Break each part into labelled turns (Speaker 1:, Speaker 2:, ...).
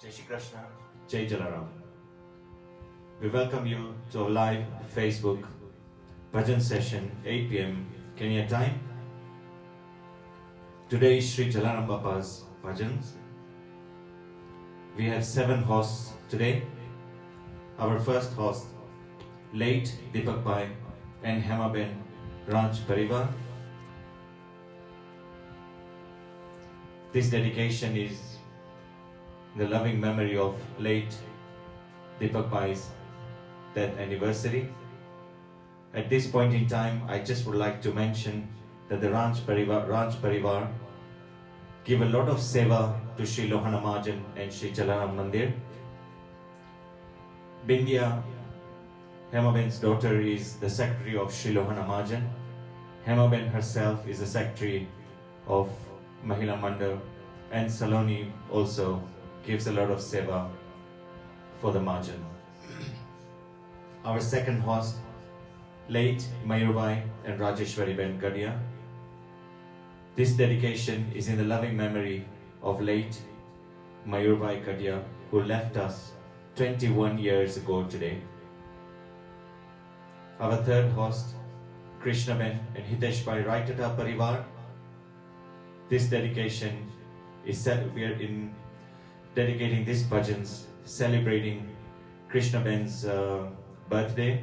Speaker 1: Jai Shri Krishna, Jai Jalaram. We welcome you to our live Facebook bhajan session, 8 p.m. Kenya time. Today is Sri Jalaram Bapa's bhajans. We have 7 hosts today. Our first host, late Deepak Bhai and Hemaben Raj Parivar. This dedication is the loving memory of late Deepak Bhai's death anniversary. At this point in time, I just would like to mention that the Raj Parivar give a lot of seva to Sri Lohana Mahajan and Sri Jalaram Mandir. Bindya, Hemaben's daughter, is the secretary of Sri Lohana Mahajan. Hemaben herself is the secretary of Mahila Mandal, and Saloni also gives a lot of seva for the Mahajan. Our second host, late Mayurbai and Rajeshwari Ben Gadia. This dedication is in the loving memory of late Mayurbai Gadia, who left us 21 years ago today. Our third host, Krishna Ben and Hitesh Bhai Raitata Parivar. This dedication is we are dedicating these bhajans, celebrating Krishna Ben's birthday,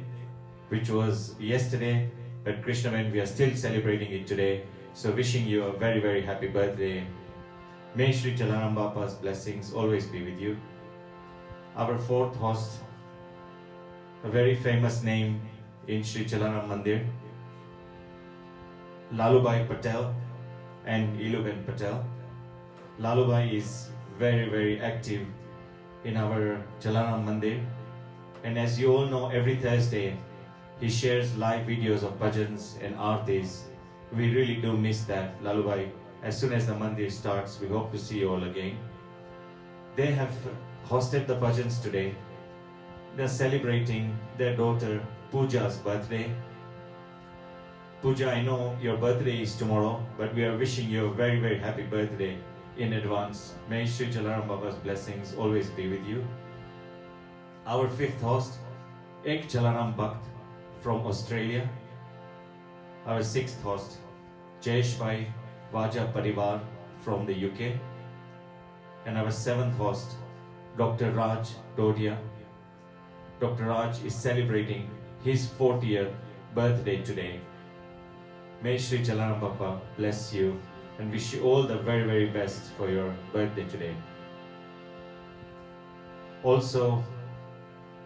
Speaker 1: which was yesterday, but Krishna Ben, we are still celebrating it today. So wishing you a very, very happy birthday. May Sri Jalaram Bapa's blessings always be with you. Our fourth host, a very famous name in Sri Jalaram Mandir, Lalubai Patel and Iluben Patel. Lalubai is very, very active in our Jalaram Mandir, and as you all know, every Thursday he shares live videos of bhajans and aartis. We really do miss that, Lalubai. As soon as the Mandir starts, we hope to see you all again. They have hosted the bhajans today. They are celebrating their daughter Pooja's birthday. Pooja, I know your birthday is tomorrow, but we are wishing you a very, very happy birthday in advance. May Sri Jalaram Baba's blessings always be with you. Our fifth host, Ek Jalaram Bhakt from Australia. Our sixth host, Jayesh Bhai Vaja Parivar from the UK. And our seventh host, Dr. Raj Dodia. Dr. Raj is celebrating his 40th birthday today. May Sri Jalaram Baba bless you and wish you all the very, very best for your birthday today. Also,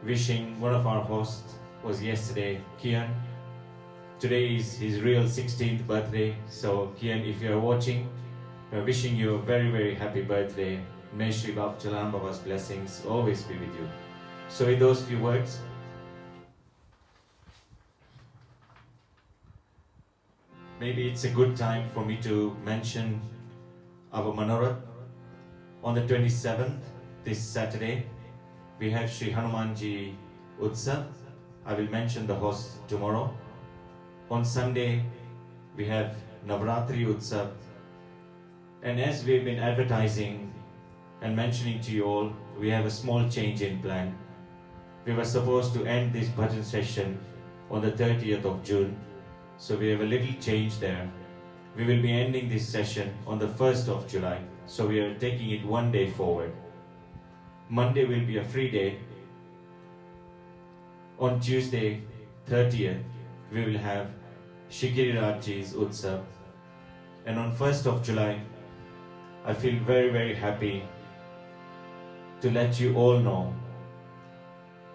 Speaker 1: wishing one of our hosts was yesterday, Kian. Today is his real 16th birthday. So Kian, if you are watching, we are wishing you a very, very happy birthday. May Sri Jalaram Baba's blessings always be with you. So with those few words, maybe it's a good time for me to mention our Manorath. On the 27th, this Saturday, we have Sri Hanumanji Utsav. I will mention the host tomorrow. On Sunday, we have Navratri Utsav. And as we've been advertising and mentioning to you all, we have a small change in plan. We were supposed to end this bhajan session on the 30th of June. So we have a little change there. We will be ending this session on the 1st of July. So we are taking it one day forward. Monday will be a free day. On Tuesday, 30th, we will have Shikiri Rajji's Utsav. And on 1st of July, I feel very, very happy to let you all know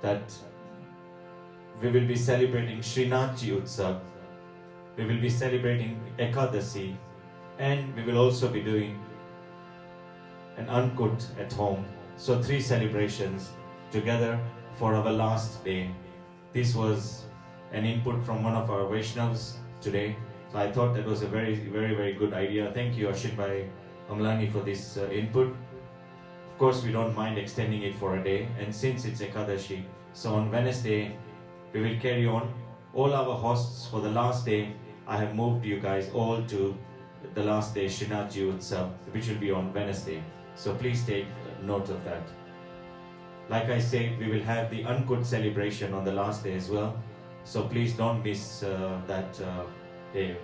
Speaker 1: that we will be celebrating Srinathji Utsav. We will be celebrating Ekadasi, and we will also be doing an Ankut at home. So 3 celebrations together for our last day. This was an input from one of our Vaishnavas today. So I thought that was a very, very, very good idea. Thank you, Ashit Bhai Amlani, for this input. Of course, we don't mind extending it for a day. And since it's Ekadashi, so on Wednesday, we will carry on. All our hosts for the last day, I have moved you guys all to the last day, Srinathji Utsav, which will be on Wednesday. So please take note of that. Like I said, we will have the Ankut celebration on the last day as well. So please don't miss that day.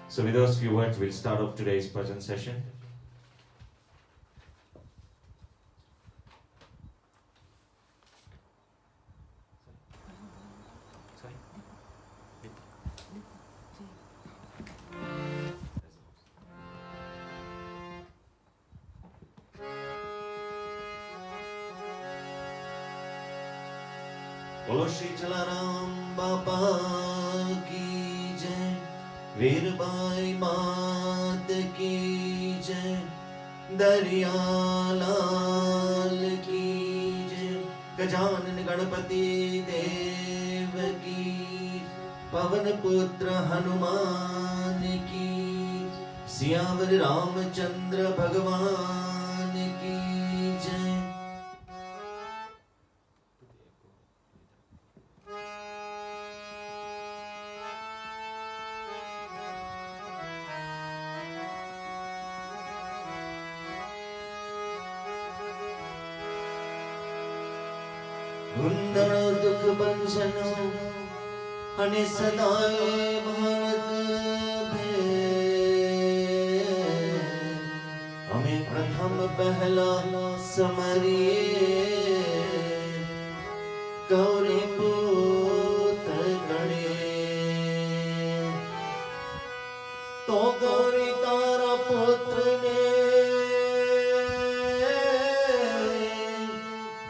Speaker 1: So with those few words, we'll start off today's bhajan session. बोलो श्री जलाराम बाबा की जय, वीरबाई मात की जय, दरियालाल की जय, गजानन गणपति देव की, पवन पुत्र हनुमान की, सियावर रामचंद्र भगवान की जय। धुंधळ दुख बंधनो अने सदाए भवत भय, हमें प्रथम पहला समरिए गौरी पुत्र गणे, तो गौरी तारा पुत्र ने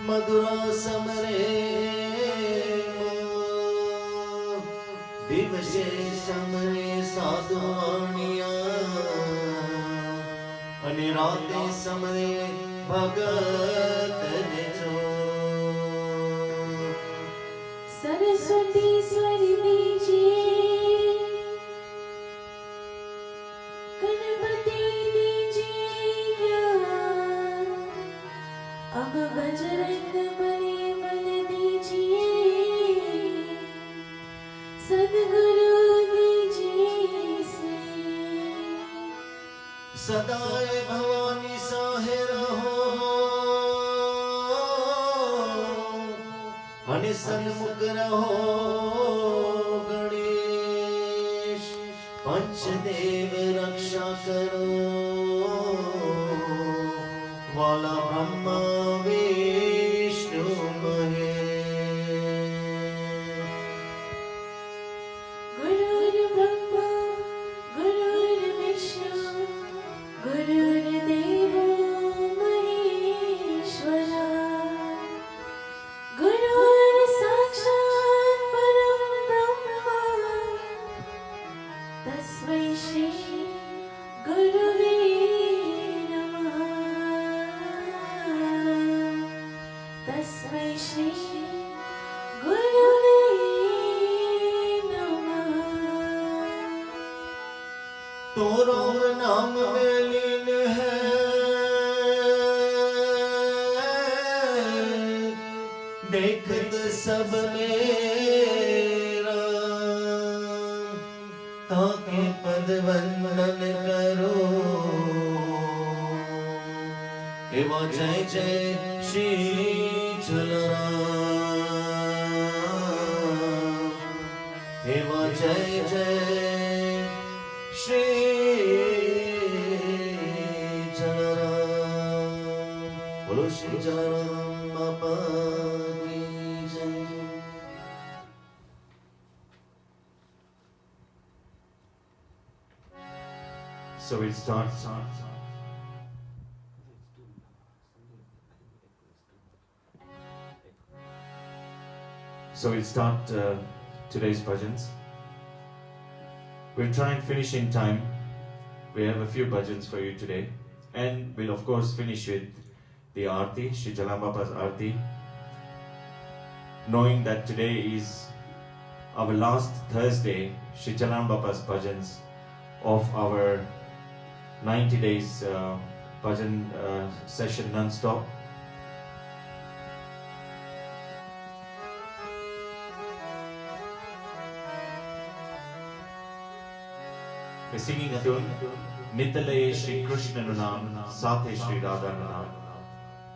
Speaker 1: मधुरा समरे दिवसे समरे साधुवाणिया, अनि राते समरे भगत ने जो।
Speaker 2: सरस्वती स्वर दीजिए, गणपति दीजिए ज्ञान, अब बजरंग बली बल दीजिए, सद्गुरु दीजिए से।
Speaker 1: सदाए भवानी साहे रहो, अनि सन्मुख रहो गणेश, पंचदेव रक्षा करो, वाला ब्रह्मा विष्णु महेश।
Speaker 2: गुरुर्ब्रह्मा गुरुर्विष्णु गुरुर्देवो महेश्वरा, गुरुर्साक्षात् परं ब्रह्म, तस्मै श्री गुरुवे नमः, तस्मै श्री गुरुवे नमः।
Speaker 1: तो राम नाम में लीन है, देखत सब मेरा, ताके पद वंदन करो, एवा जय जय श्री जलाराम, एवा जय जय श्री जलाराम। बोलो श्री जलाराम बाबा की जय। So we'll start. So we'll start today's bhajans. We'll try and finish in time. We have a few bhajans for you today, and we'll of course finish with the Aarti, Shri Jalan Baba's Aarti. Knowing that today is our last Thursday, Shri Jalan Baba's bhajans of our 90 days bhajan session non-stop. We're singing a tune, Nitalaye Shri Krishna Nunam, Sathe Shri Radha Nunam.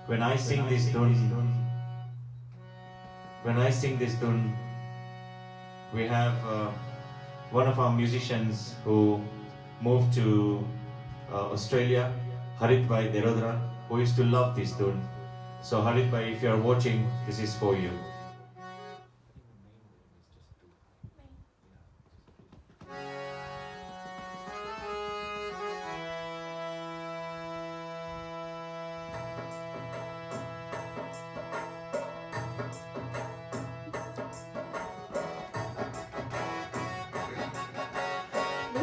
Speaker 1: when I sing this tune, we have one of our musicians who moved to Australia, Harit Bhai Derodra, who used to love this tune. So Harit Bhai, if you are watching, this is for you.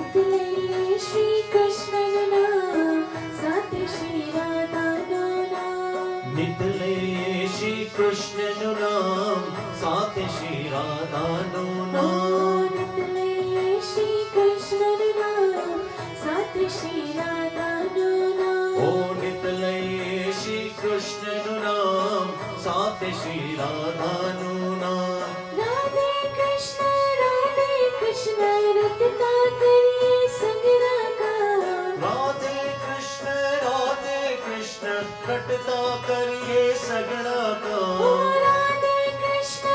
Speaker 2: नितले Shri Krishna नाम साथ श्री राधा नाम
Speaker 1: नितले श्री कृष्ण नाम साथ श्री राधा नाम
Speaker 2: नितले श्री कृष्ण नाम साथ श्री राधा नाम
Speaker 1: ओ नितले श्री कृष्ण नाम साथ श्री राधा नाम
Speaker 2: राधे कृष्ण रटता करिए संगरा का
Speaker 1: राधे कृष्ण रटता करिए सगड़ा का
Speaker 2: ओ राधे कृष्ण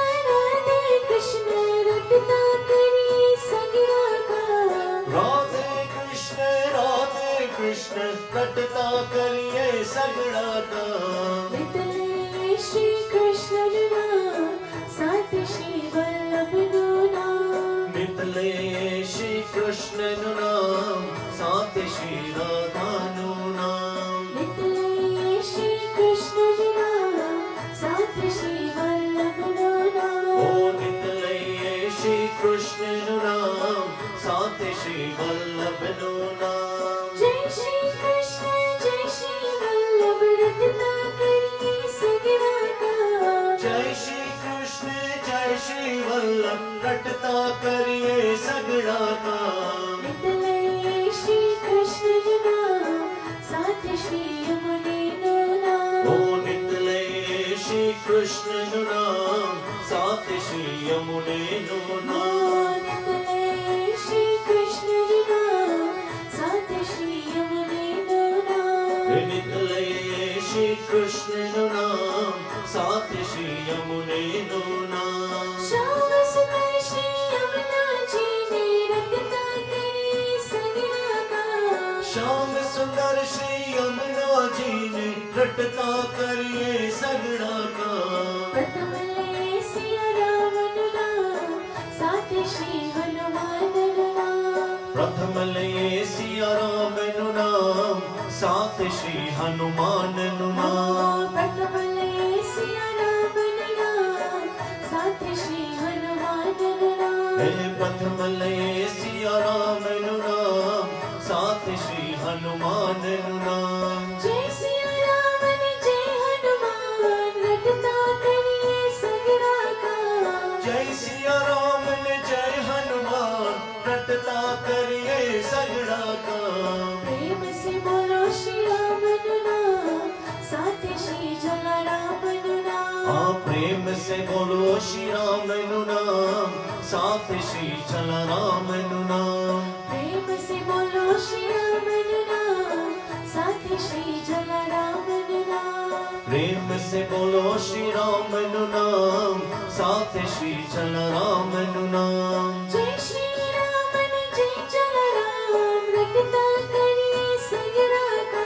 Speaker 2: रटता करिए संगरा का
Speaker 1: राधे कृष्ण रटता करिए सगड़ा का
Speaker 2: नितले श्री कृष्ण नाम साथ श्री वल्लभ नाम
Speaker 1: नितले श्री कृष्ण नाम साथ श्री राधा नाम
Speaker 2: नितले श्री कृष्ण नाम साथ श्री वल्लभ नाम
Speaker 1: ओ नितले श्री कृष्ण नाम साथ श्री वल्लभ नाम
Speaker 2: जय श्री कृष्ण जय श्री वल्लभ रटता करिए सगरा का
Speaker 1: जय श्री कृष्ण जय श्री वल्लभ रटता करिए सगड़ा का
Speaker 2: नितले श्री कृष्ण नाम साथ श्री यमुने नाम
Speaker 1: ओ नितले श्री कृष्ण नाम साथ श्री यमुने नाम
Speaker 2: नितले श्री कृष्ण नाम साथ श्री यमुने नाम
Speaker 1: नितले श्री कृष्ण नाम साथ श्री यमुने नाम
Speaker 2: श्याम सुंदर श्री यमुना जी ने रटता करिए सगरा का
Speaker 1: श्याम सुंदर श्री यमुना जी ने रटता करिए सगड़ा का
Speaker 2: प्रथम ले सिया राम नाम साथ श्री हनुमान नाम
Speaker 1: प्रथम लये सिया राम नाम साथ श्री हनुमान नाम
Speaker 2: प्रथम ले सिया राम नाम साथ श्री हनुमान नाम
Speaker 1: हे प्रथम लये सिया राम नाम साथ श्री हनुमान नाम
Speaker 2: जय सिया राम जय हनुमान रटता करिए सगरा का
Speaker 1: जय सिया राम जय हनुमान रटता करिए सगड़ा का
Speaker 2: प्रेम से बोलो श्री राम नाम साथ श्री जलाराम नाम
Speaker 1: हाँ प्रेम से बोलो श्री राम नाम साथ श्री चल राम नाम
Speaker 2: प्रेम से बोलो श्री राम नाम साथ श्री जलाराम नाम
Speaker 1: प्रेम से बोलो श्री राम नाम साथ श्री चल राम नाम
Speaker 2: जय श्री राम जय जलाराम रटता करिए सगरा का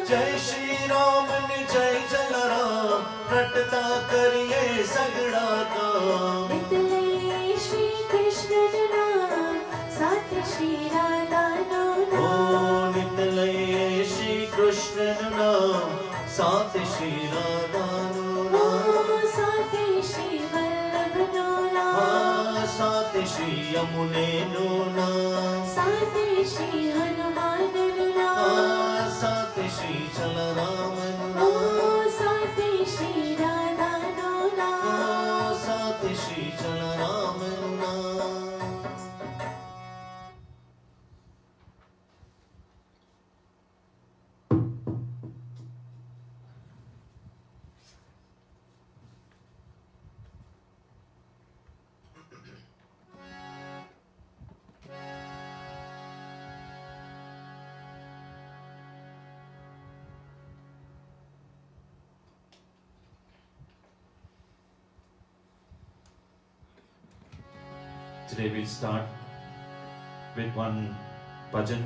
Speaker 1: जय श्री राम जय जल राम रटता करिए सगड़ा का
Speaker 2: नितले श्री कृष्ण नाम साथ श्री राधा नाम
Speaker 1: ओ नितले श्री कृष्ण नाम साथ श्री राधा नाम
Speaker 2: ओ साथ श्री वल्लभ नाम
Speaker 1: हाँ साथ श्री यमुने नाम
Speaker 2: साथ श्री हनुमान नाम
Speaker 1: हाँ साथ श्री चल राम
Speaker 2: ओ
Speaker 1: नाम
Speaker 2: साथ श्री राधा नाम
Speaker 1: हाँ साथ श्री चल राम नाम Today we'll start with one bhajan,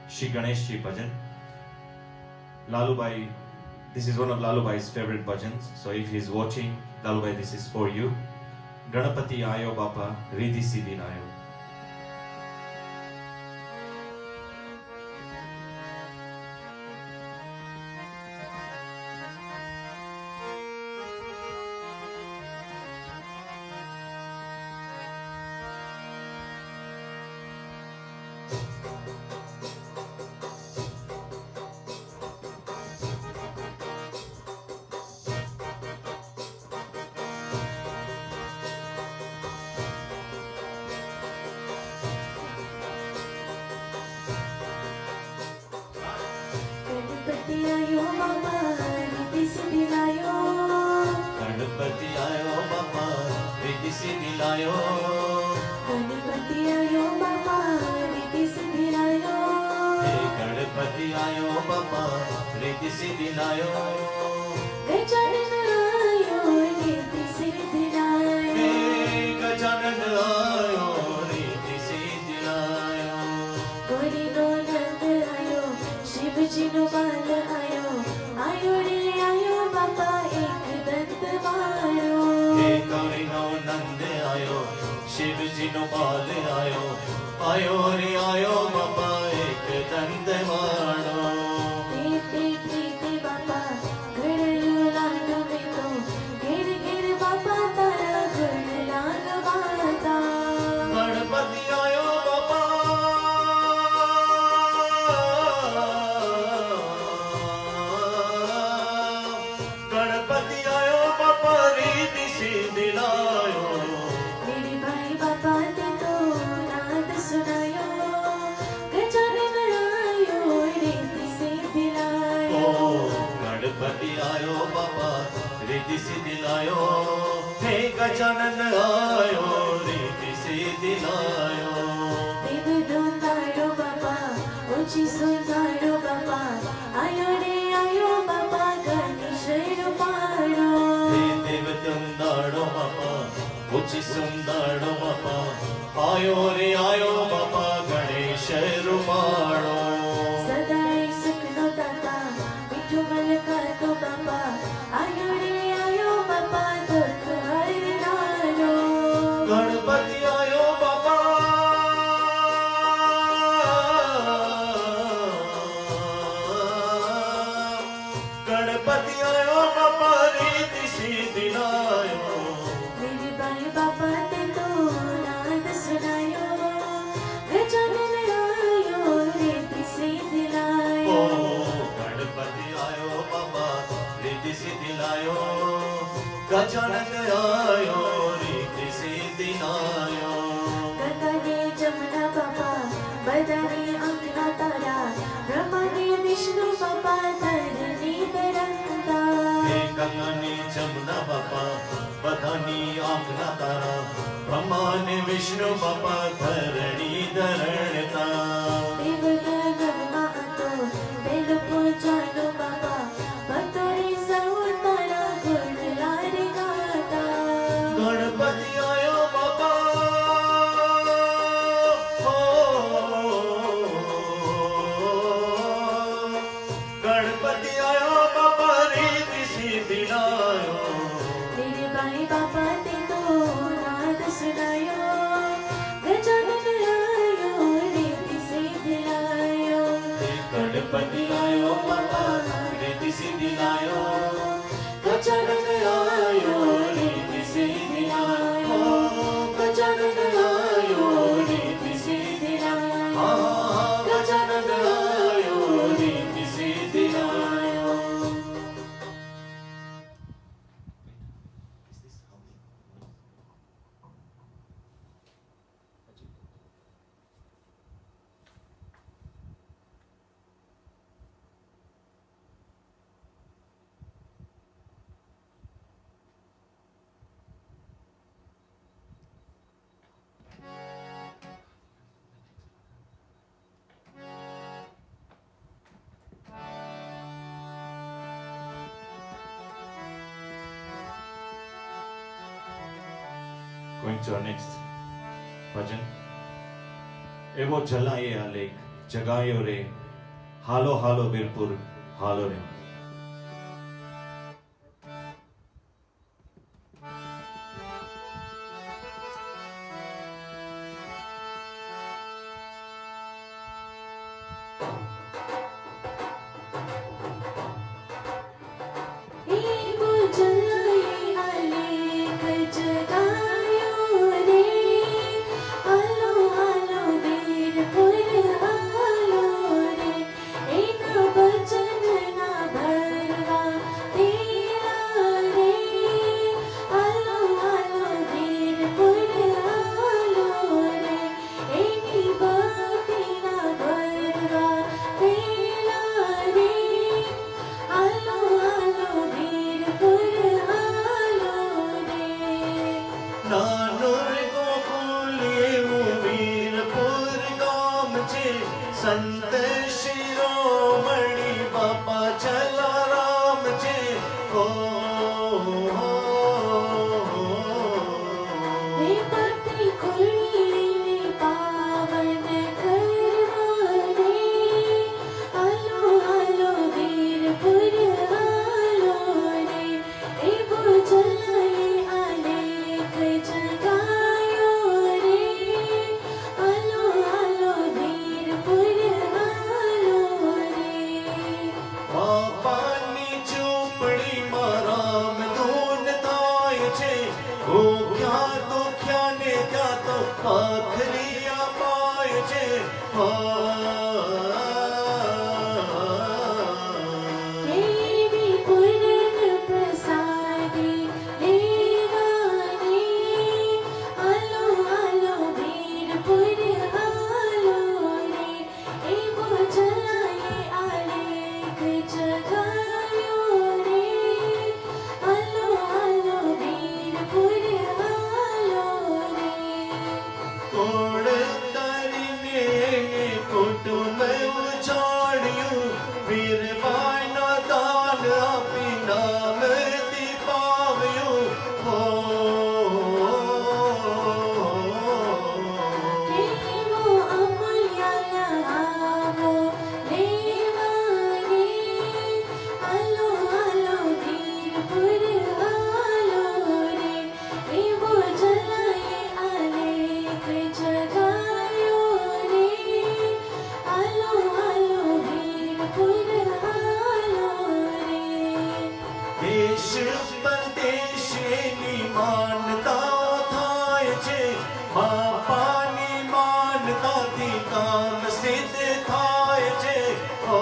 Speaker 1: Shri Ganesh Ji bhajan. Lalubai, this is one of Lalubai's favorite bhajans. So if he's watching, Lalubai, this is for you. Ganapati Ayo Bapa, Riddhi Siddhi Nayo.
Speaker 2: Ganpati आयो बाबा रिद्धि सिद्धि लायो
Speaker 1: गणपति आयो बापा रिद्धि सिद्धि लायो
Speaker 2: गणपति आयो बाबा रिद्धि सिद्धि लायो
Speaker 1: हे गणपति आयो बापा रिद्धि सिद्धि लायो
Speaker 2: गजानन आयो रिद्धि सिद्धि लायो
Speaker 1: हे गजानन आयो रिद्धि सिद्धि लायो
Speaker 2: गौरी नो नंद आयो शिव जी नो बाल आयो आयो रे आयो बाबा एक दंत वालो
Speaker 1: हे गौरी नो नंद आयो शिव जी नो बाल आयो आयो रे आयो बाबा एक दंत वालो
Speaker 2: प्रीति प्रीति बाबा घड़ियो लाडो में तो गिर गिर बाबा तारा गुण लागवाता
Speaker 1: गणपति आयो बाबा गणपति आयो बाबा रिद्धि सिद्धि लायो
Speaker 2: मेरे भाई बाबा ने तो नाद सुनायो गजानन आयो रिद्धि सिद्धि लायो
Speaker 1: गणपति आयो बाबा रिद्धि सिद्धि लायो हे गजानन आयो रिद्धि सिद्धि लायो
Speaker 2: देव दोंदारो बाबा ऊंची सुंदरो बाबा आयो रे आयो बाबा गणेश रूपारो
Speaker 1: हे देव तुंदाड़ो बापा उची सुंदाड़ो बापा आयो रे आयो बापा गणेश रूपाड़ो
Speaker 2: सदाई सुख नो दाता मिठो मलका तो बाबा आयो रे आयो बाबा दुख हरनारो
Speaker 1: गणपति आयो बाबा गणपति आयो बाबा रिद्धि सिद्धि लायो
Speaker 2: मेरे भाई बाबा ने तो नाद सुनायो गजानन आयो रिद्धि सिद्धि
Speaker 1: ओ
Speaker 2: लायो
Speaker 1: गणपति आयो बाबा रिद्धि सिद्धि लायो गजानन आयो रिद्धि सिद्धि लायो
Speaker 2: गंगा ने जमुना बाबा बदानी अंकना तारा ब्रह्मा ने विष्णु बाबा धरनी धरंता
Speaker 1: हे गंगानी जमुना बापा बधानी आंकना तारा ब्रह्मा ने विष्णु बापा धरणी धरणता
Speaker 2: देव गगनमा अंतो बेल पूजानो बाबा भक्तोरे सउतारा गुण लारे गाता
Speaker 1: गणपति आयो बाबा हो गणपति आयो बाबा रिद्धि सिद्धि लायो
Speaker 2: मेरे भाई बाबा ने तो नाद सुनायो गजानन आयो रिद्धि सिद्धि लायो
Speaker 1: गणपति आयो बाबा रिद्धि सिद्धि लायो गजानन आयो रिद्धि सिद्धि लायो गजानन आयो रिद्धि सिद्धि लायो गजानन आयो रिद्धि सिद्धि लायो Going to our next ભજન. એવો જલાએ આ લેખ જગાયો રે, હાલો હાલો વીરપુર હાલો રે.
Speaker 2: એવો જલાએ આલેખ જગાયો રે, હાલો હાલો વીરપુર હાલો રે. એના ભજનના ભરવા તેલા રે, હાલો હાલો વીરપુર હાલો રે. એની ભક્તિના ભરવા તેલા રે, હાલો હાલો વીરપુર હાલો રે.
Speaker 3: નાનો રે ગોકુલ એવું વીરપુર ગામ છે, સંત શિરોમણી બાપા જલારામ છે. હો
Speaker 2: હે પતિ ખુલીને પાવન કરવા રે, હાલો હાલો વીરપુર હાલો રે. એવો જલાએ આલેખ જગાયો રે, હાલો હાલો વીરપુર હાલો રે.
Speaker 3: બાપાની ઝૂંપડીમાં રામધૂન થાય છે, ભૂખ્યા દુખ્યાને ત્યાં તો ભાખરી અપાય છે.
Speaker 2: કેવી પૂરન પ્રસાદી લેવાની, હાલો હાલો વીરપુર હાલો રે. એવો જલાએ આલેખ જગાયો રે, હાલો હાલો વીરપુર હાલો રે.
Speaker 3: કોળ તારીને એને કુટુંબ ઉજાડ્યું, વીરબાઈનો દાન આપી નામ દીપાવ્યું. હો
Speaker 2: કેવો અમૂલ્ય લહાવો લેવાની, હાલો હાલો વીરપુર હાલો રે. એવો જલાએ આલેખ જગાયો રે, હાલો હાલો વીરપુર હાલો રે.
Speaker 3: દેશ પરદેશ એની માનતા થાય છે, બાપાની માનતાથી કામ સિદ્ધ થાય છે. હો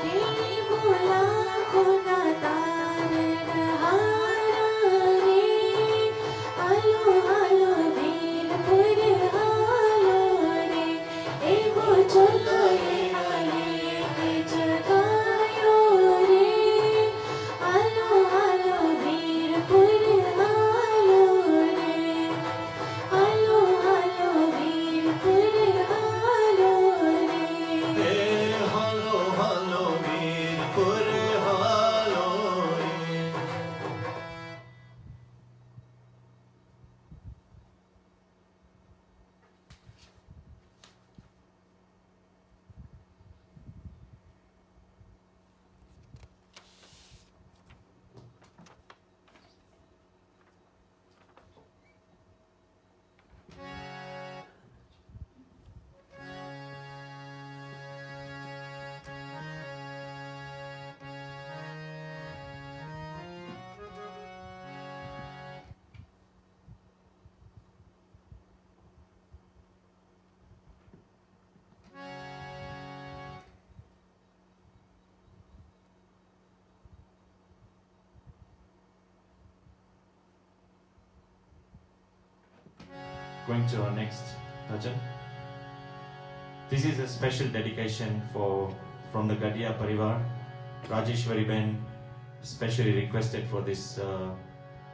Speaker 2: કેવો લાખોના તારણહારા રે, હાલો હાલો વીરપુર હાલો રે. એવો જલાએ આલેખ જગાયો રે, હાલો હાલો વીરપુર હાલો રે. હાલો હાલો વીરપુર હાલો રે.
Speaker 3: હે હાલો હાલો વીરપુર હાલો રે.
Speaker 1: Going to our next bhajan. This is a special dedication from the Gadia Parivar. Rajeshwari Ben specially requested for this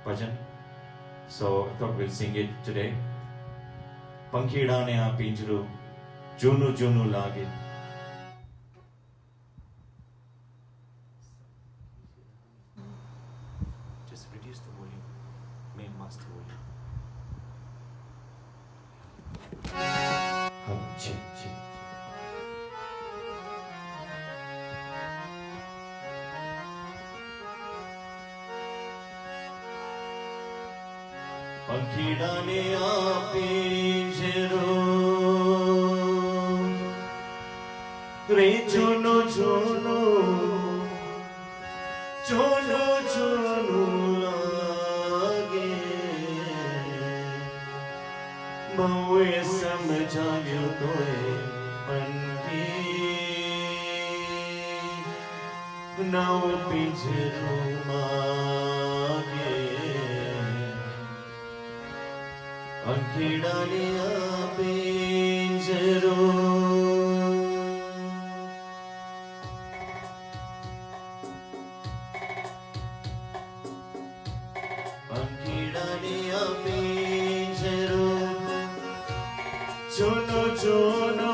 Speaker 1: bhajan, so I thought we'll sing it today. Pankhidane a pinjru, junu junu lage. Just reduce the volume.
Speaker 3: में मस्त हुई।
Speaker 1: जी जी
Speaker 3: પંખીડાને આપી જરો રે જૂનો જૂનો જૂનો જૂનું લાગે બહુએ સમજાવ્યું તોય પંખી નવ પિંજરું માગે પંખીડાને આપી જરો જોનો જોનો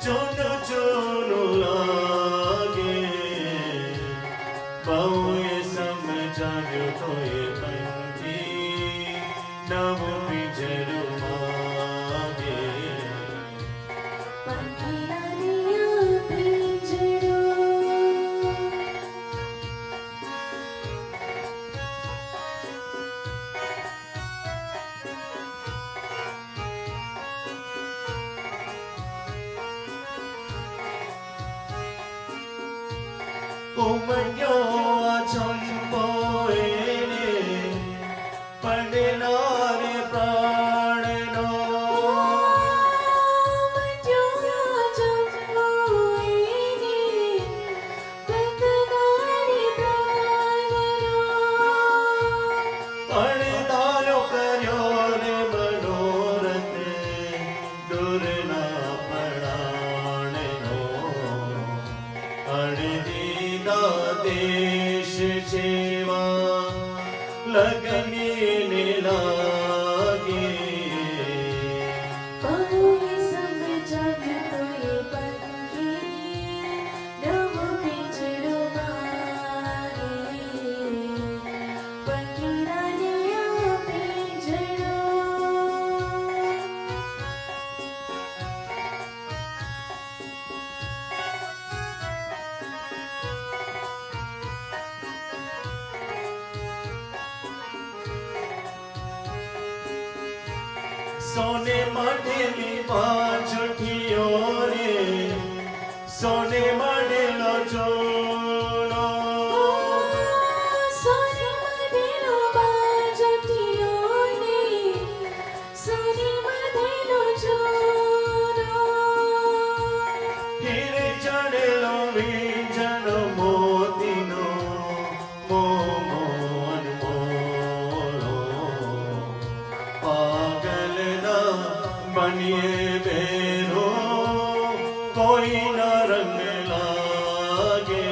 Speaker 3: જોનો જોનો લાગે બહુએ સમજાવ્યો તોય પંખી નવ પિંજરું માગે
Speaker 2: પંખીડાને પિંજરો
Speaker 3: ઉમટ્યો આ ચંપો એને પડનારે પ્રાણનો અણધારો કર્યો રે મનોરથ દૂરના પડાણનો અણદીદા દેશ જેવા લગને લાગે
Speaker 2: બહુએ સમજાવ્યું તોય પંખી નવ પિંજરો માગે પંખીડાને પિંજરો
Speaker 3: સોને મઢેલી પાછઠીઓ રે સોને મઢેલો જોડો
Speaker 2: સોની મધેલો બાજટીઓને સોની મધેલો જોડો
Speaker 3: હીરે ચડેલો વીંઝણો મોતીનો મોમોન મોળો પાગલના બનીએ બેરો કોઈના રંગ લાગે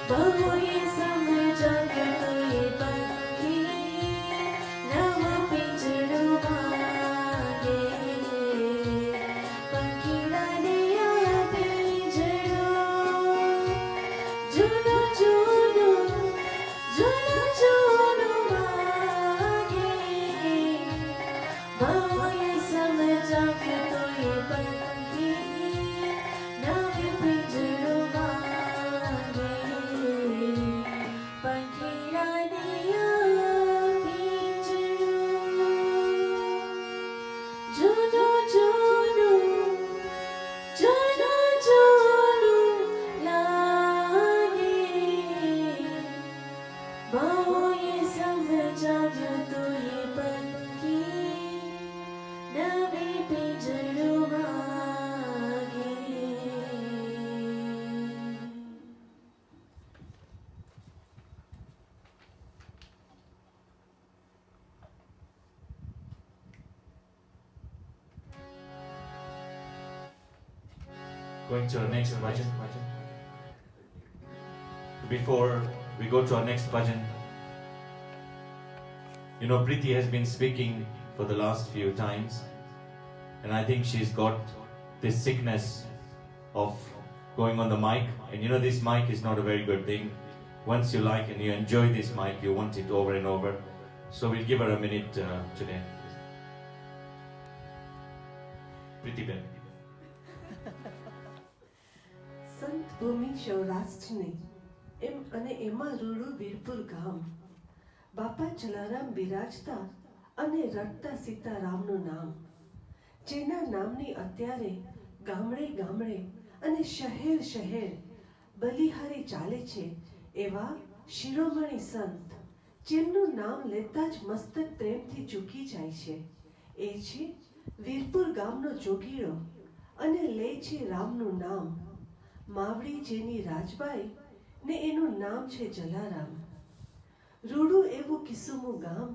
Speaker 2: બહુએ સમજાવ્યું તોય પંખી નવ પિંજરો માગે પંખીડાને પિંજરો જૂનો જૂનો જૂનો જૂનો માગે બહુએ સમજાવ્યું તોય પંખી નવ પિંજરો માગે પંખીડાને પિંજરો જૂનો જૂનો જૂનો જૂનું લાગે બહુએ સમજાવ્યું તોય પંખી નવે પિંજરો માગે
Speaker 1: Going to our next bhajan. Before we go to our next bhajan, you know, Preeti has been speaking for the last few times, and I think she's got this sickness of going on the mic. And you know, this mic is not a very good thing. once you like and you enjoy this mic, you want it over and over. So we'll give her a minute today. Pretty Ben.
Speaker 4: સંત ભૂમિ સૌરાષ્ટ્રની એમ અને એમાં રૂડું વીરપુર ગામ બાપા જલારામ બિરાજતા અને રટતા સીતારામનું નામ જેના નામની અત્યારે ગામડે ગામડે અને શહેર શહેર બલિહારી ચાલે છે એવા શિરોમણી સંત જેમનું નામ લેતા જ મસ્તક પ્રેમથી ઝૂકી જાય છે એ છે વીરપુર ગામનો જોગીડો અને લે છે રામનું નામ માવડી જેની રાજબાઈ ને એનું નામ છે જલારામ રૂડું એવું કિસ્સુમું ગામ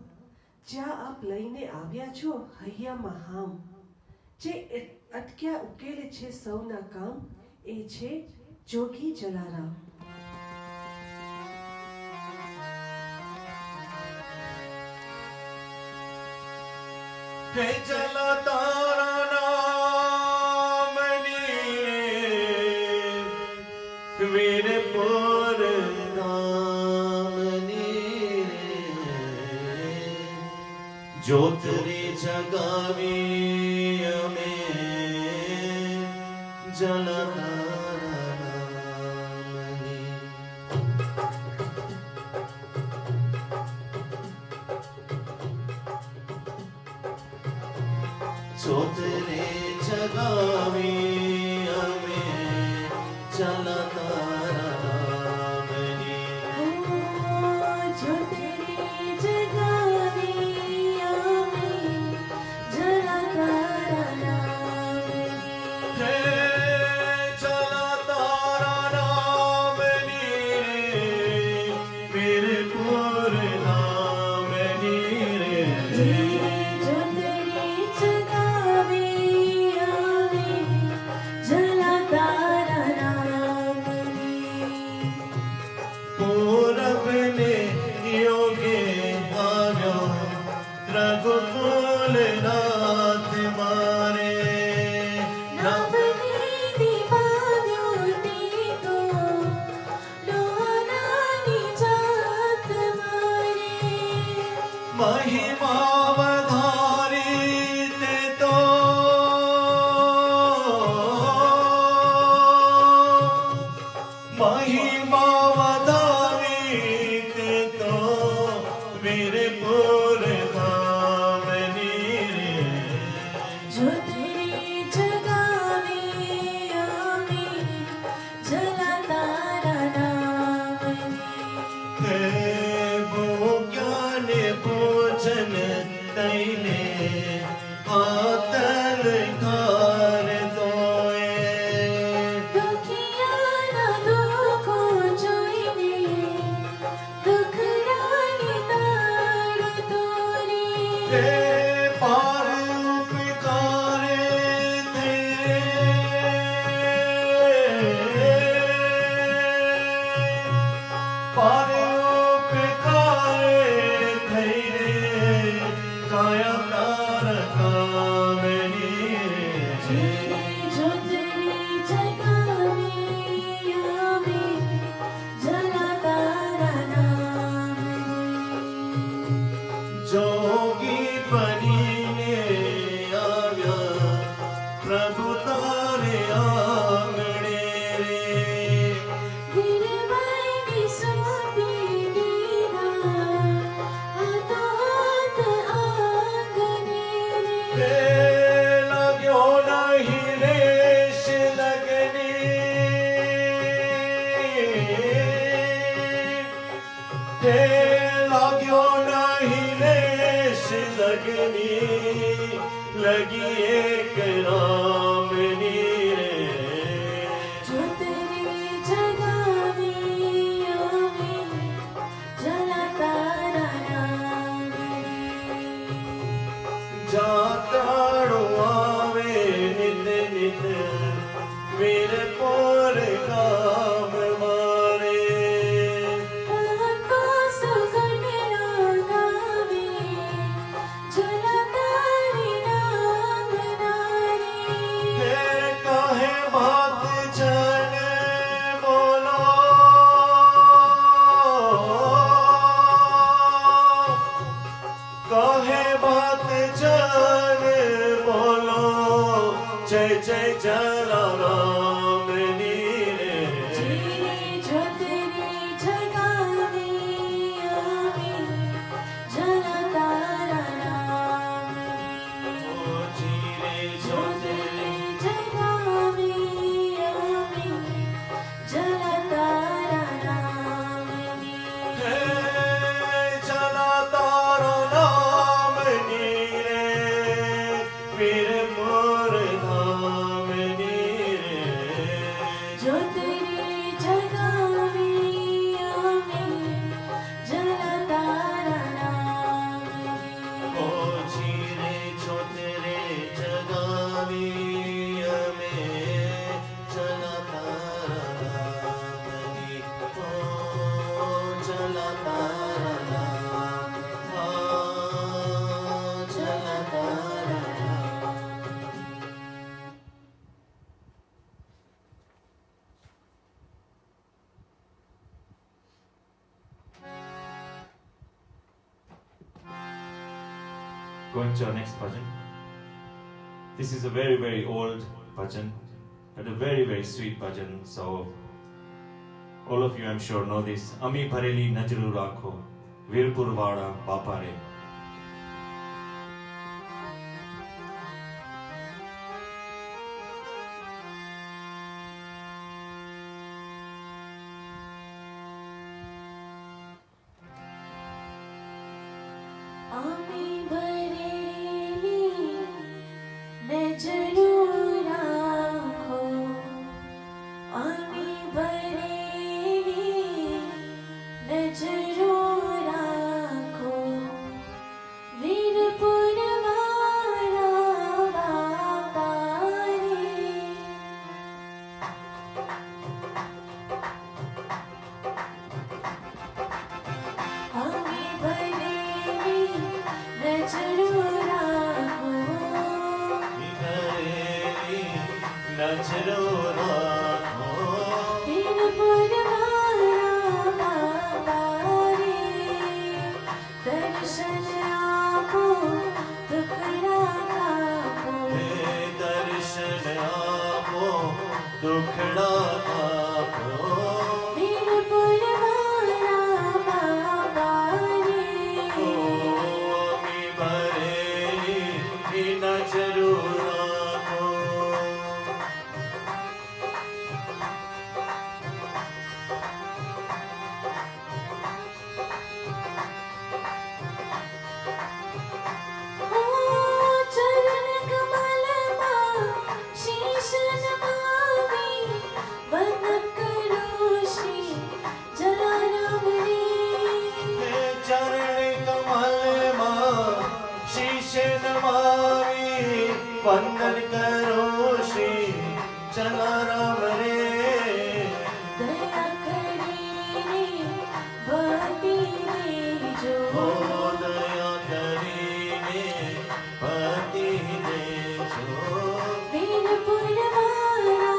Speaker 4: જ્યાં આપ લઈને આવ્યા છો હૈયામાં હામ જે અટક્યા ઉકેલે છે સૌના કામ એ છે જોગી જલારામ
Speaker 3: હે જલા તારા વીરપુર નામની જ્યોતરી જગાવી અમે જલધારા નામની જ્યોતરી જગાવી અમે જલધારા लगी एक रामनी रे
Speaker 2: जो तेरी जगावी आवे जला तारा नामी
Speaker 3: जाताड़ो आवे नित नित वीरपुर गाम मारे
Speaker 2: को सुगन लगावे जला तारी नाम नारी
Speaker 1: going to our next bhajan. This is a very, very old bhajan, but a very, very sweet bhajan. So, all of you, I'm sure, know this. Ami Bhareli Najru Rakho, Virpur Vada Bapare.
Speaker 2: आमी बरेली नजरू राखो आमी बरेली नजरू राखो वीरपुर वाला बाबा रे आमी बरेली नजरू राखो
Speaker 3: बरेली नजरो राखो
Speaker 2: वीरपुर वाला बाबा रे दर्शन आपो दुखड़ा कापो
Speaker 3: दर्शन आपो दुखड़ा आपो
Speaker 2: वीरपुर वाला बाबा रे
Speaker 3: आमी बरेली नजरो राखो
Speaker 2: ओ चरण कमल शीश नमामि वंदन करो श्री जलाराम रे
Speaker 3: चरण कमल शीश नमामि वंदन करो श्री जलाराम रे
Speaker 2: दया करीने बती दे जो
Speaker 3: ओ दया करीने पति दे जो
Speaker 2: वीरपुर वाला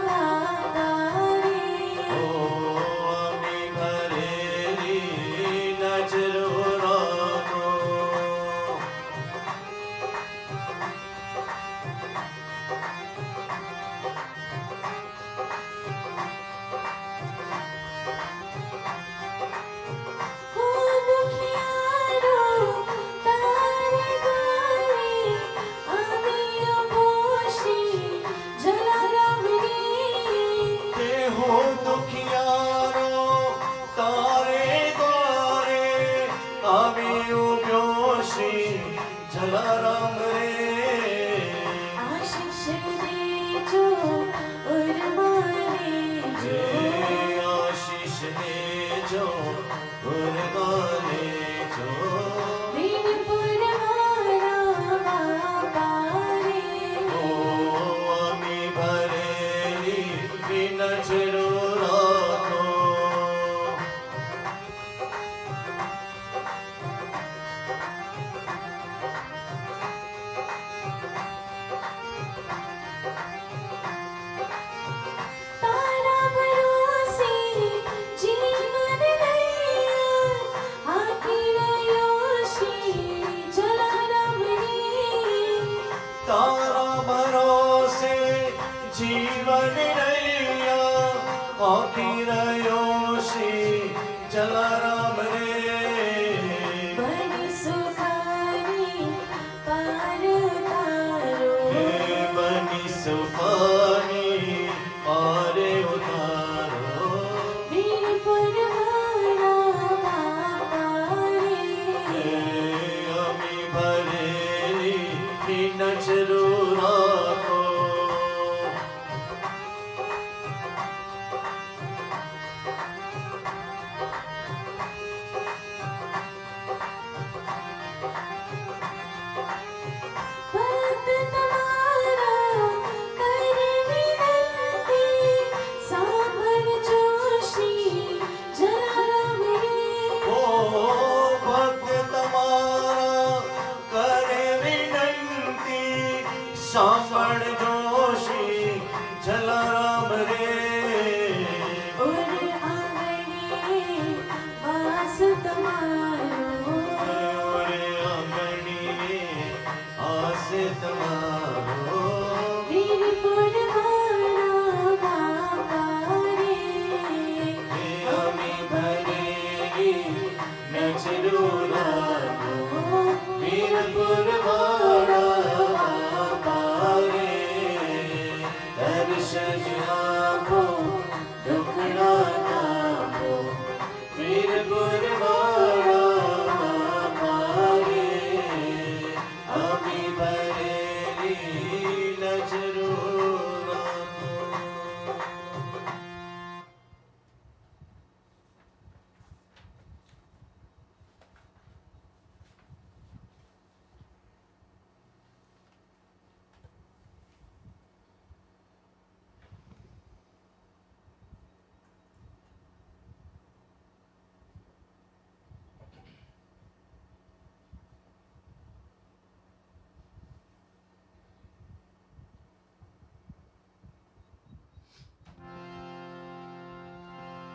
Speaker 2: बाबा रे
Speaker 3: ओ आमी बरेली नजरो राखो
Speaker 2: ओ दुखियारो तारे द्वारे आमी अपोशी जलाराम रे
Speaker 3: ते हो दुखियारो तारे द्वारे आवे उब्योशी जलाराम रे
Speaker 2: आशीष दे जो और माने जो
Speaker 3: आशीष दे जो उर्गाले जो
Speaker 2: वीरपुर वाला बाबा रे
Speaker 3: ओ आमी बरेली नजरो राखो
Speaker 2: तारा भरोसे जीवन नैया आखिर योशी जलाराम रे
Speaker 3: तारा भरोसे जीवन नैया आखिर योशी जलाराम रे
Speaker 2: बड़ी सुखानी पार तारो
Speaker 3: हे बनी सुपानी पारे उतारो
Speaker 2: वीरपुर वाला बाबा रे
Speaker 3: आमी बरेली नजरो राखो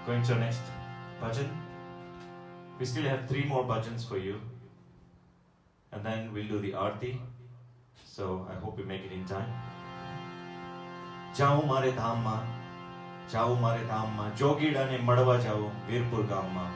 Speaker 1: Going to next bhajan. We still have 3 more bhajans for you, and then we'll do the aarti. So I hope we make it in time. જાઉં મારે ધામમાં જોગીડાને મળવા જાઉં વીરપુર ગામમાં.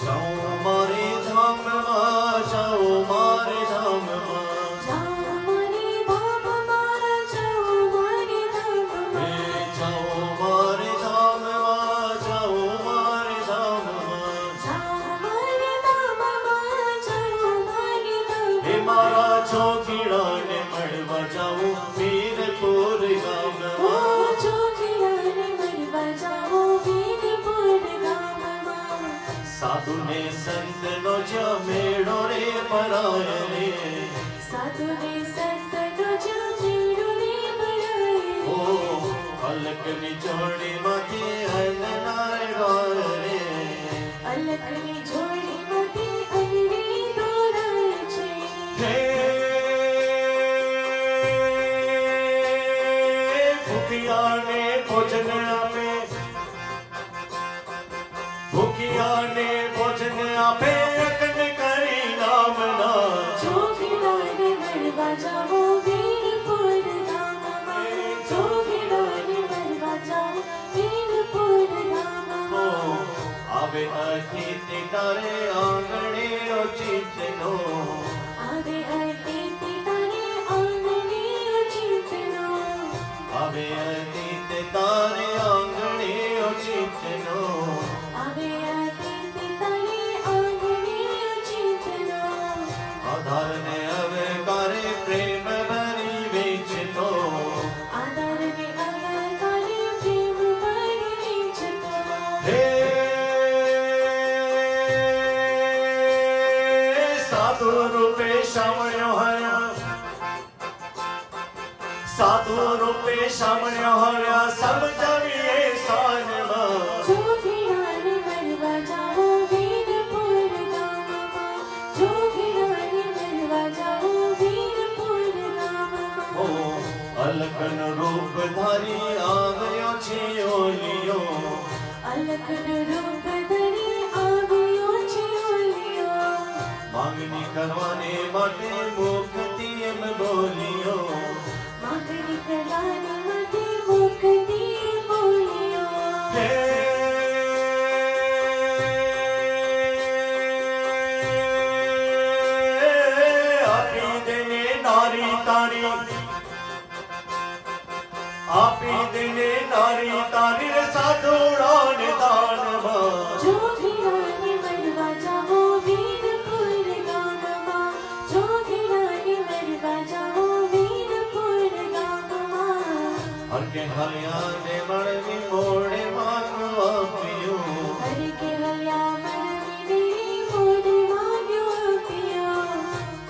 Speaker 3: જાઓ મારે ધામમાં, જાઓ મારે ધામમાં,
Speaker 2: જાઓ મારે ધામમાં, જાઓ મારે ધામમાં,
Speaker 3: હે જાઓ મારે ધામમાં, જાઓ મારે ધામમાં,
Speaker 2: જાઓ મારે ધામમાં, જાઓ મારે
Speaker 3: હે
Speaker 2: ધામમાં.
Speaker 3: મારા જોગીડાને મળવા જાઉં વીરપુર ગામમાં.
Speaker 2: ઓ જોગીડાને મળવા જાઓ વીરપુર ગામમાં.
Speaker 3: સાધુને સંતનો જ્યાં મેળો રે ભરાય રે,
Speaker 2: સાધુને સંતનો જ્યાં મેળો રે ભરાય
Speaker 3: ઓ
Speaker 2: રે.
Speaker 3: અલકની જોડીમાંથી હરનાય ગાય રે,
Speaker 2: અલકની જોડીમાંથી અનડી દોરાય છે.
Speaker 3: હે ભૂખિયાને ભોજન આપે, ભૂખિયાને ભોજન આપે, અગ્ન કરી નામના.
Speaker 2: જોગીડાને મળવા જાઓ વીરપુર ગામમાં. જોગીડાને મળવા જાઓ વીરપુર
Speaker 3: ઓ
Speaker 2: ગામમાં.
Speaker 3: આવે અતિથિ તારે આંગણે ઓચિતનો,
Speaker 2: આવે અતિથિ તારે આંગણે ઓચિતનો.
Speaker 3: આવે અતિથિ તારે આંગણે ઓચિતનો,
Speaker 2: આવે અતિથિ તારે આંગણે ઓચિતનો.
Speaker 3: આધારને અવકારે પ્રેમ ભરી વેચતો,
Speaker 2: આદરને અવકારે પ્રેમ ભરી વેચતો.
Speaker 3: હે સાધુ રૂપે શામળ્યો હર્યા, સાધુ રૂપે શામળ્યો હર્યા, સમજાવીએ સાનમાં.
Speaker 2: જોગીડાને મળવા જાઓ વીરપુર ગામમાં. જોગીડાને મળવા જાઓ વીરપુર ગામમાં.
Speaker 3: ઓ અલકન રૂપ ધારી આવ્યો છે ઓલિયો,
Speaker 2: અલખનો રૂપ ધરી આવ્યો છે ઓલિયો.
Speaker 3: માંગણી કરવાને માટે મુખથી એમ બોલ્યો,
Speaker 2: માંગણી કરવાને માટે મુખથી બોલ્યો.
Speaker 3: હે આપી દેને નારી તારી, આપી દેને નારી તારી રે સાધુડાને દાનમાં.
Speaker 2: જોગીડાને મળવા જાઓ વીરપુર ગામમાં. જોગીડાને મળવા જાઓ વીરપુર ગામમાં.
Speaker 3: હરકે હરિયાને મળવી મોડે માગવા આપ્યું,
Speaker 2: હરે કે હલ્યા મરવીને મોઢ માંગ્યો આપ્યો.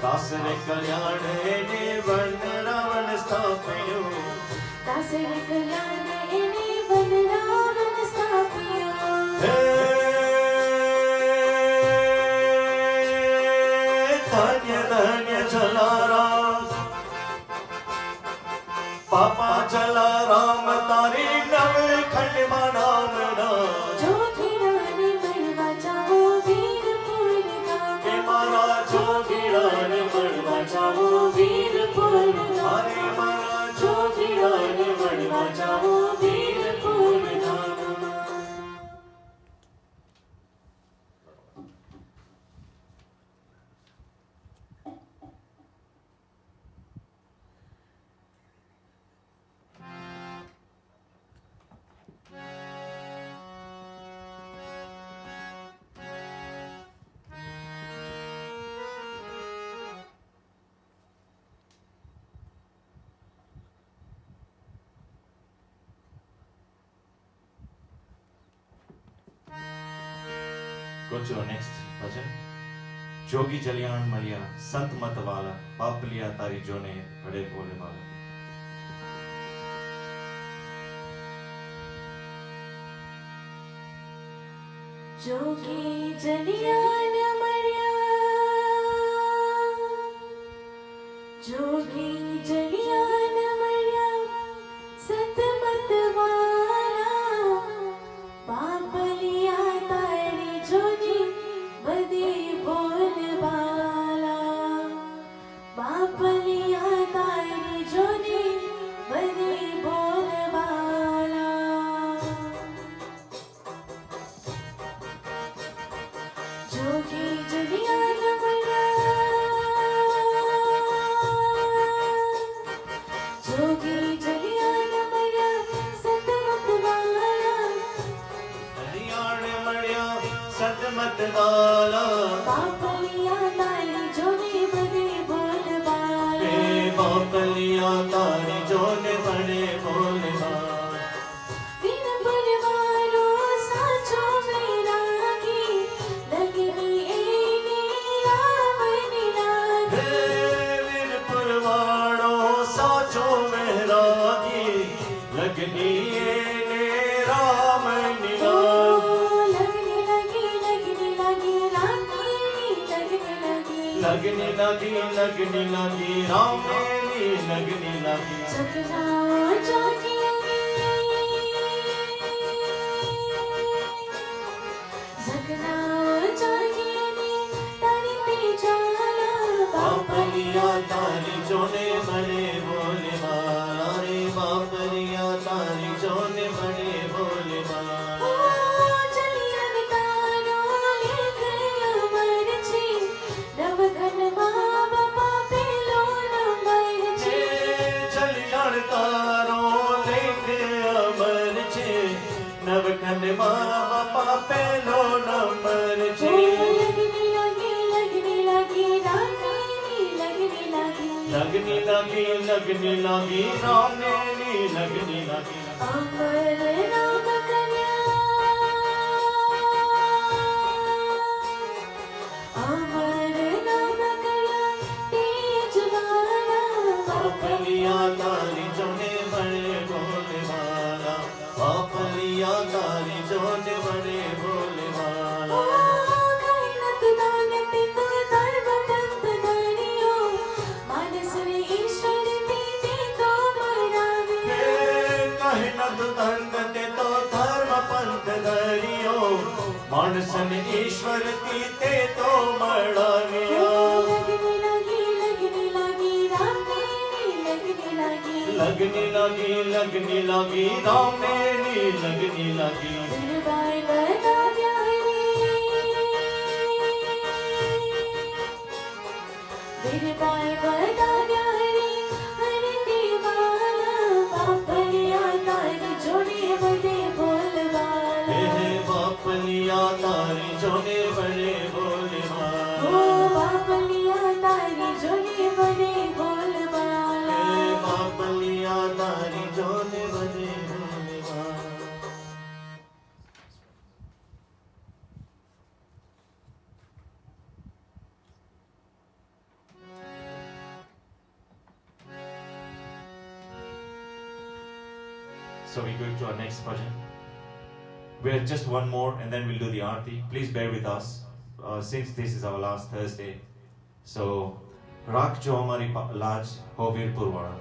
Speaker 3: કાસરે કલ્યાણ એને વન રાવણ સ્થાપ્યું,
Speaker 2: દાસરે કલ્યાણ એને વન રાવણ સ્થાપ્યો.
Speaker 3: હે ધન્ય ધન્ય જલારામ, પાપા જલારામ તારી નવખંડમાં નામના.
Speaker 2: જોગીડાને મળવા જાઓ વીરપુર
Speaker 3: કે
Speaker 2: ગામમાં.
Speaker 3: મારા જોગીડાને મળવા જાઓ
Speaker 2: વીરપુર
Speaker 3: અરે
Speaker 2: ગામમાં.
Speaker 3: મારા
Speaker 2: જોગીડાને મળવા જાઓ વીરપુર ગામમાં.
Speaker 1: Go to our next bhajan. जोगी जलियान मलिया संत मत वाला पाप लिया तारी जोने बड़े भोले वाला.
Speaker 2: जोगी जलियान मरिया जोगी जलियान मरिया सतमत वाला बाप लिया तारी जोगी बदी बोल वाला बाप लिया तारी जोगी बदी बोल वाला जोगी जलियान मरिया जोगी जलियान मरिया सतमत वाला
Speaker 3: हरियाण मड़िया सतमत वाला
Speaker 2: बाप लिया तारी जोगी बदी बोल वाला
Speaker 3: बापलिया तारी जोने बड़े बोले
Speaker 2: बिन परवारो साचो मेरा की लगनी एनी रावण लागे
Speaker 3: वीर पुरवाड़ो साचो मेरा की लगनी ने राम निला
Speaker 2: लगने लगी
Speaker 3: लगने लगी राम मेरी लगने लगी
Speaker 2: सजना जोगी सजना जोगी तारी पीछाला
Speaker 3: बापलिया तारी जोने बड़े बोले वाला रे बापलिया तारी जोने बड़े बोले वाला
Speaker 2: ओ चलियन तारो लेख अमर छी नवघन माँ बापा पेलो नंबर छी
Speaker 3: चलियण तारो लेख अमर छे नवखंड माँ बापा पेलो नंबर छे
Speaker 2: लगने लगी रामनी लगने लगी
Speaker 3: लगने लगी राम ने लगने लगी
Speaker 2: अमर नाम कन्या अमर नाम कन्या तेज वाला
Speaker 3: बापलिया तारी जोने बड़े बोले वाला बापलिया तारी जोने बड़े बोले वाला मानस ने ईश्वर की ते तो मड़ावियो लगने लगी राम ने लगने लगी हे बापलिया तारी जोने बड़े बोले वाला हे बापलिया तारी जोने बड़े बोले वाला
Speaker 1: So we go to our next bhajan. We have just one more and then we'll do the aarti. Please bear with us since this is our last Thursday. So Rak jo hamari laaj ho Veerpur wala.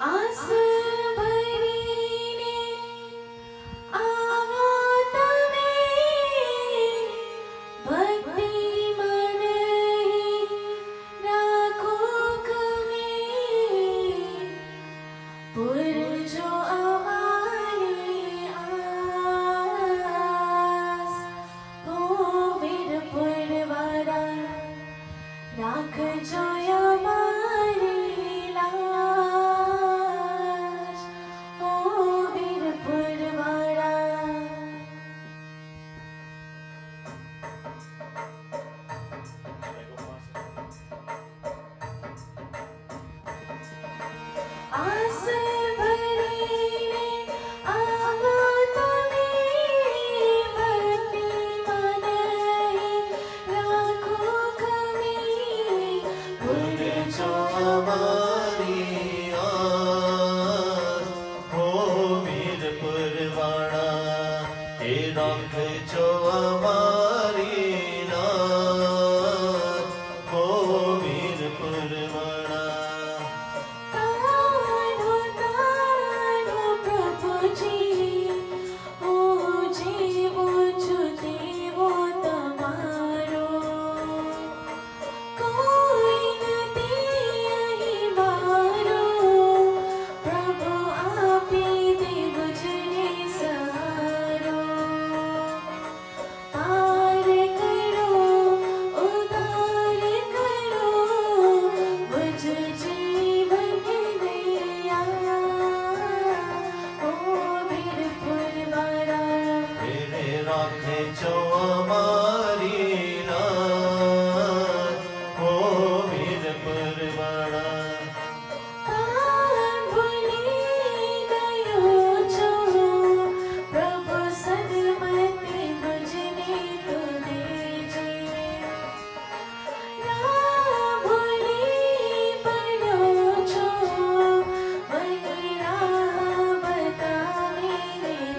Speaker 2: आस भरीने आवो तमे भक्ति मन राखो कमे पुरजो अमारी आस हो वीरपुर वाला राख जो अमारी लाज तारो तारो प्रभुजी ओ जीवो छु देवो तमारो कोई નથી અહીં મારો પ્રભુ આપી દે મુझने સહારો पार करो उद्धार करो मुझ जीवन नैया ओ वीरपुर वाला
Speaker 3: तेरे राखे जो हमारी रात हो वीरपुर वाला
Speaker 2: तान भूली गयो जो प्रभु सदमति मुझने तो दीजे ना भूली पड़ो जो मनी राह बतावे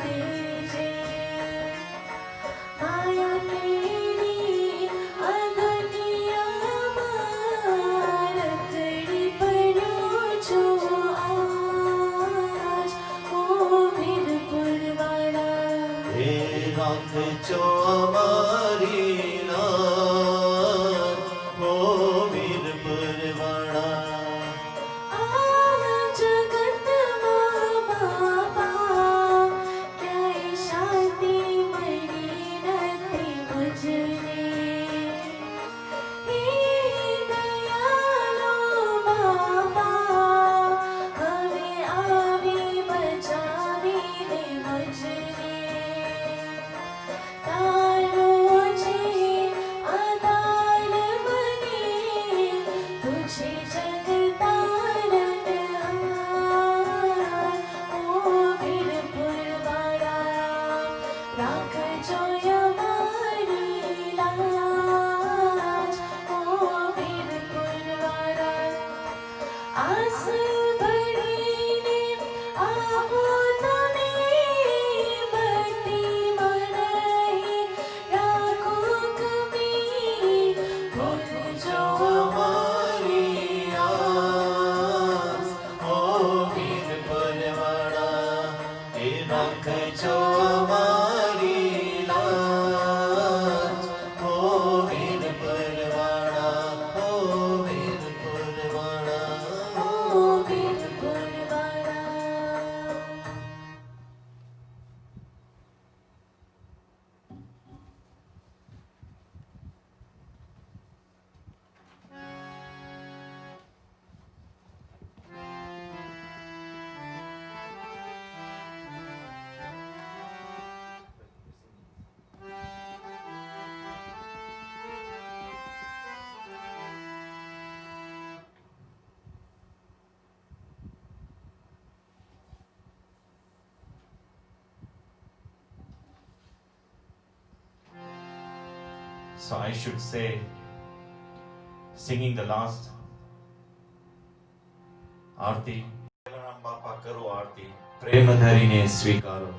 Speaker 2: दीजे माया तेरी अगनिया रखड़ी पड़ो जो आज ओ वीरपुर वाला
Speaker 3: हे राख जो हमारी रात हो वीरपुर वाला
Speaker 2: जगत बाबा क्या शांति मरी नती मुझने हे दयालो बाबा हमें आवी बचावी दे मुझने तारो छे आधार बने तुझे जगतारण हार ओ वीरपुर वाला राख जो हमारी लाज ओ वीरपुर वाला आस भरीने आवो तमे भक्ति मनाई राखो कभी भूल जो
Speaker 3: हमारी आस हो वीरपुर वाला हे राख जो हमारी लाज हो वीरपुर वाला हो वीरपुर वाला
Speaker 2: ओ वीरपुर वाला
Speaker 1: So I should say, singing the last आरती जलाराम बापा करो आरती प्रेम धरीने स्वीकारो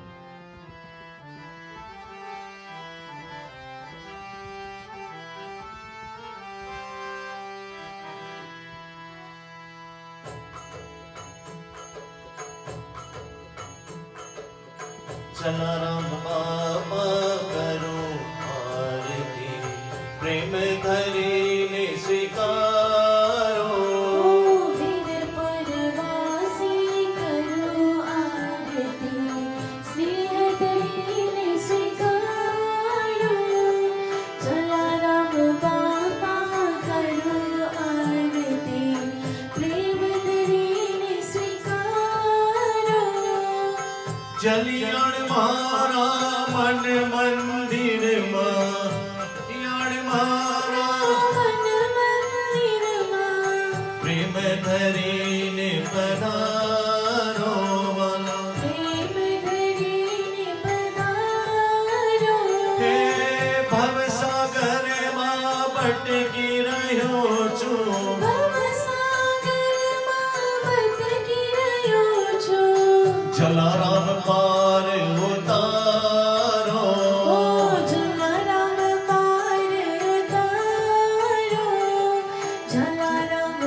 Speaker 3: जलाराम बाबा करो आरती प्रेम धरीने स्वीकारो
Speaker 2: वीरपुर वासी करो आरती स्नेह धरीने स्वीकारो जलाराम बापा करो आरती प्रेम धरीने स्वीकारो
Speaker 3: जलियाण मारा मन मंदिर मां याण मारा
Speaker 2: मन मंदिर मां
Speaker 3: प्रेम धरीने पधारो वाला
Speaker 2: प्रेम धरीने पधारो
Speaker 3: हे भव सागर मां भटकी रह्यो छू
Speaker 2: भवसागરમાં ભટકી રહ્યો છું
Speaker 3: जलाराम पार उतारो
Speaker 2: ઓ જલારામ પાર ઉતારો જલારામ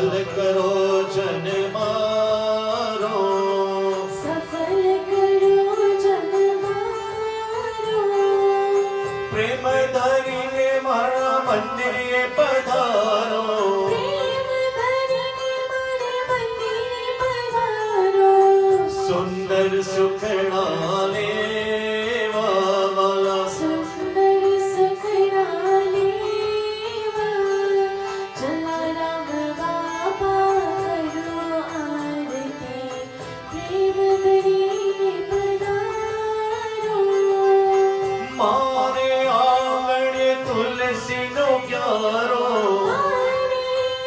Speaker 3: सफल करो जन मारो
Speaker 2: सफल करो जन मारो
Speaker 3: प्रेम धरीने मारा मंदिरे पधारो
Speaker 2: प्रेम धरीने मारे मंदिरे पधारो
Speaker 3: सुंदर सुखड़ा लेवा वाला
Speaker 2: सुंदर सुखड़ा लेवा जलाराम बाबा करो आरती प्रेम धरीने पधारो
Speaker 3: मारे आंगणे तुलसी नो क्यारो
Speaker 2: मारे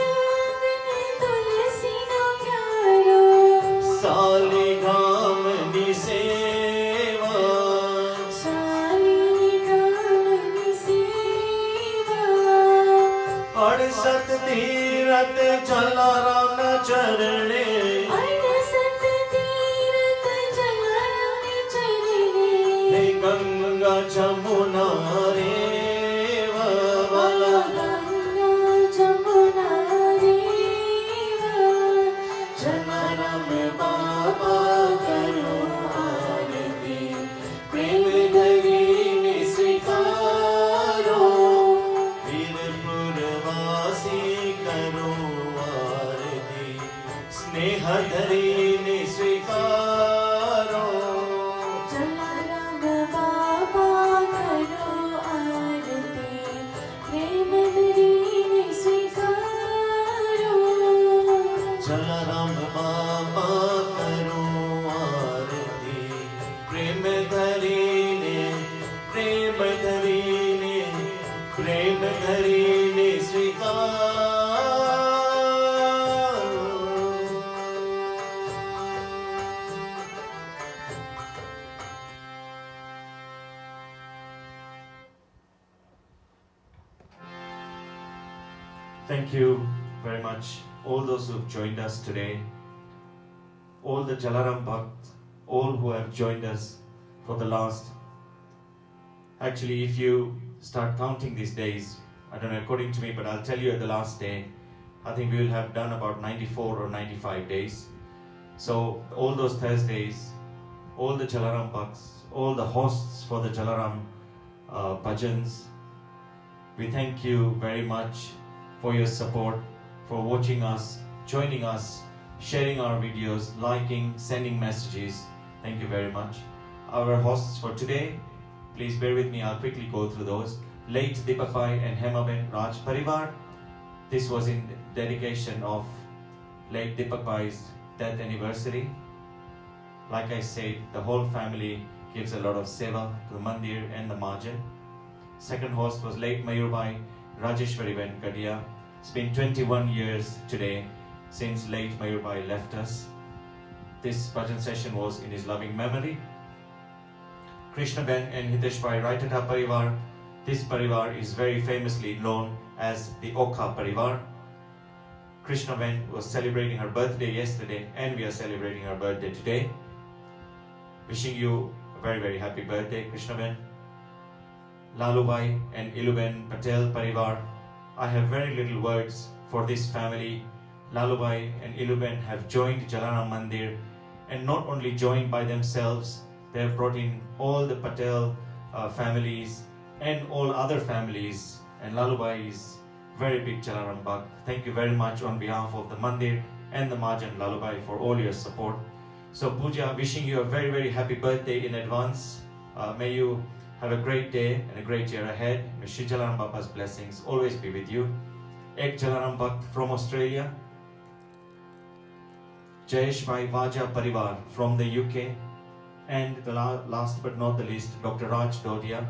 Speaker 2: आंगणे तुलसी नो क्यारो
Speaker 3: सालिग्राम नि सेवा
Speaker 2: शालिनी गामनी सेवा
Speaker 3: 68 तीरथ जलाराम न चरणे
Speaker 2: अड़सठ तीरथ जलाराम चरणे
Speaker 3: हे गंगा जमुना रेवा वाला
Speaker 2: गंगा जमुना रेवा जलाराम बाबा करो आरती प्रेम धरीने स्वीकारो
Speaker 3: वीरपुरवासी करो आरती स्नेह धरीने स्वीकारो
Speaker 2: जलाराम बाबा करो आरती प्रेम धरीने स्वीकारो
Speaker 3: जलाराम बाबा करो आरती प्रेम धरीने स्वीकारो
Speaker 1: Thank you very much, all those who've joined us today, all the Jalaram Bhakt, all who have joined us for the last. Actually, if you start counting these days, I don't know according to me, but I'll tell you at the last day, I think we will have done about 94 or 95 days. So, all those Thursdays, all the Jalaram Bhakts, all the hosts for the Jalaram bhajans, we thank you very much for your support, for watching us, joining us, sharing our videos, liking, sending messages. Thank you very much. Our hosts for today, please bear with me, I'll quickly go through those. Late Deepak Bhai and Hemaben Raj Parivar. This was in dedication of late Deepak Bhai's death anniversary. Like I said, the whole family gives a lot of seva to the mandir and the marjan. Second host was late Mayur Bhai Rajeshwari Venkadia. It's been 21 years today since late Mayur Bhai left us. This bhajan session was in his loving memory. Krishna Ben and Hitesh Bhai Raitata Parivar. This Parivar is very famously known as the Okha Parivar. Krishna Ben was celebrating her birthday yesterday and we are celebrating her birthday today. Wishing you a very, very happy birthday, Krishna Ben. Lalubai and Iluben Patel Parivar. I have very little words for this family. Lalubai and Iluben have joined Jalaram Mandir, and not only joined by themselves, they have brought in all the Patel families and all other families, and Lalubai is very big Jalaram Bhakt. Thank you very much on behalf of the Mandir and the Majan Lalubai for all your support. So Pooja, wishing you a very, very happy birthday in advance. May you have a great day and a great year ahead. May Shri Jalaram Bapa's blessings always be with you. Ek Jalaram Bhakt from Australia. Jayesh Bhai Vaja Parivar from the UK. And the last but not the least, Dr. Raj Dodia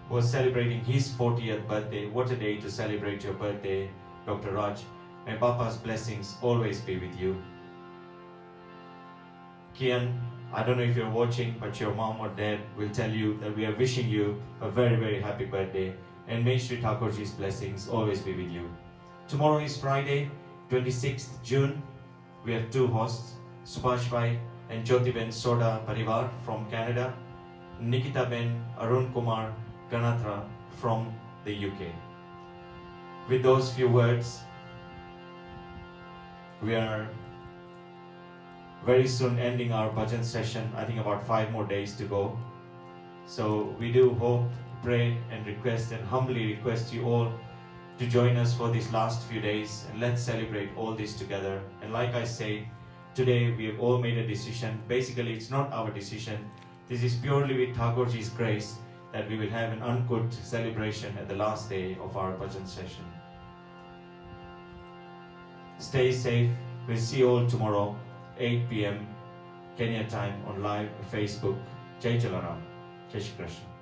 Speaker 1: was celebrating his 40th birthday. What a day to celebrate your birthday, Dr. Raj. May Bapa's blessings always be with you. Kian, I don't know if you're watching, but your mom or dad will tell you that we are wishing you a very, very happy birthday, and may Shri Thakurji's blessings always be with you. Tomorrow is Friday, 26th June. We have two hosts, Subhash Bhai and Jyoti Ben Soda Parivar from Canada, Nikita Ben Arun Kumar Ganatra from the UK. With those few words, we are very soon ending our bhajan session. I think about 5 more days to go. So we do hope, pray and request and humbly request you all to join us for these last few days, and let's celebrate all this together. And like I say, today we have all made a decision. Basically, it's not our decision. This is purely with Thakurji's grace that we will have an uncut celebration at the last day of our bhajan session. Stay safe. We'll see you all tomorrow, 8 p.m. Kenya time on live Facebook. Jai Jalaram. Jai Shri Krishna.